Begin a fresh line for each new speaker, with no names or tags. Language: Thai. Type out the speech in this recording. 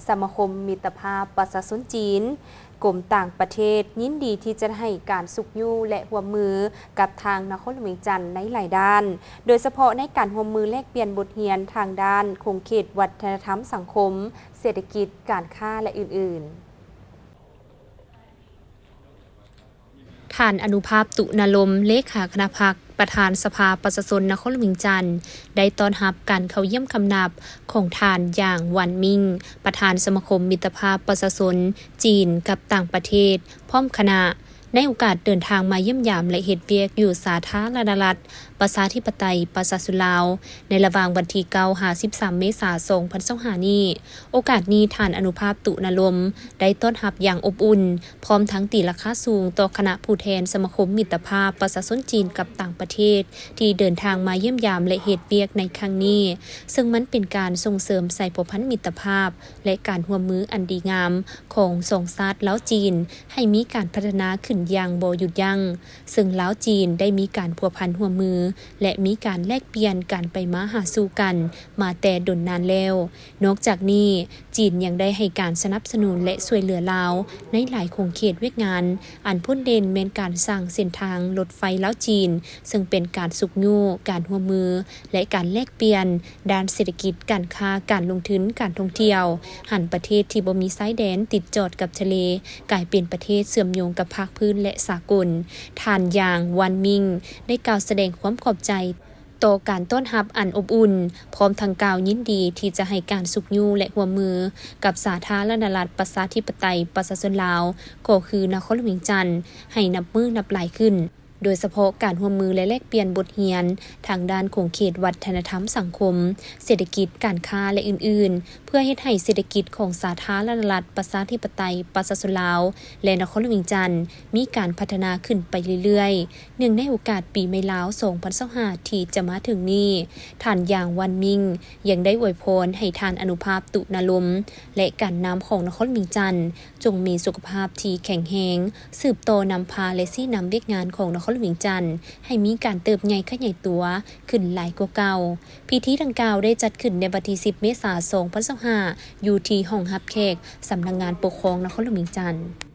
สมาคมมิตรภาพประชาชนจีนกรมต่างประเทศยินดีที่จะให้การสุขยู่และร่วมมือกับทางนครหลวงเวียงจันทร์ในหลายด้าน โดยเฉพาะในการร่วมมือแลกเปลี่ยนบทเรียนทางด้านคงเขตวัฒนธรรมสังคม เศรษฐกิจการค้าและอื่นๆท่านอนุภาพตุนลมเลขาคณะพรรคประธานสภาประชาชนนครหลวงเวียงจันทร์ได้ต้อนรับการเข้าเยี่ยมคำนับของท่านอย่างหวันมิงประธานสมาคมมิตรภาพประชาชนจีนกับต่างประเทศพร้อมคณะในโอกาสเดินทางมาเยี่ยมยามและเฮ็ดเวียกอยู่สาธารณรัฐประชาธิปไตยประชาชนลาวในระหว่างวันที่9-13 เมษายน 2025 นี้โอกาสนี้ท่านอนุภาพตุนลมได้ต้อนรับอย่างอบอุ่นพร้อมทั้งตีราคาสูงต่อคณะผู้แทนสมาคมมิตรภาพประชาชนจีนกับต่างประเทศที่เดินทางมาเยี่ยมยามและเฮ็ดเวียกในครั้งนี้ซึ่งมันเป็นการส่งเสริมสายสัมพันธ์มิตรภาพและการร่วมมืออันดีงามของสองชาติลาวจีนให้มีการพัฒนาขึ้นอย่างบ่หยุดยั้งซึ่งลาวจีนได้มีการพัวพันร่วมมือและมีการแลกเปลี่ยนการไปมาหาสู่กันมาแต่ดนนานแล้วนอกจากนี้จีนยังได้ให้การสนับสนุนและช่วยเหลือลาวในหลายโครงเขตเวียกงานอันพ้นเด่นแม้นการสร้างเส้นทางรถไฟลาวจีนซึ่งเป็นการสุกยู่การร่วมมือและการแลกเปลี่ยนด้านเศรษฐกิจการค้าการลงทุนการท่องเที่ยวหันประเทศที่บ่มีชายแดนติดจอดกับทะเลกลายเป็นประเทศเชื่อมโยงกับภาคพื้นและสากลท่านอย่างวันมิงได้กล่าวแสดงความขอบใจต่อการต้อนรับอันอบอุ่นพร้อมทั้งกล่าวยินดีที่จะให้การสุขยู่และร่วมมือกับสาธารณรัฐประชาธิปไตยประชาชนลาวก็คือนครหลวงเวียงจันทร์ให้นับมือนับหลายขึ้นโดยเฉพาะการร่วมมือและแลกเปลี่ยนบทเรียนทางด้านของเขตวัฒนธรรมสังคมเศรษฐกิจการค้าและอื่นๆเพื่อเฮ็ดให้เศรษฐกิจของสาธารณรัฐประชาธิปไตยประชาชนลาวและนครหลวงเวียงจันทร์มีการพัฒนาขึ้นไปเรื่อยๆเนื่องในโอกาสปีใหม่ลาว 2025 ที่จะมาถึงนี้ท่านอย่างวันมิงยังได้อวยพรให้ท่านอนุภาพตุนลมและการนำของนครหลวงเวียงจันทร์จงมีสุขภาพที่แข็งแรงสืบโตนำพาและซี่นำเวียกงานของนครหลวงเวียงจันทร์ให้มีการเติบใหญ่ขยายตัวขึ้นหลายกว่าเก่าพิธีดังกล่าวได้จัดขึ้นในวันที่ 10 เมษายน 2025 อยู่ที่ห้องรับแขกสำนักงานปกครองนครหลวงเวียงจันทร์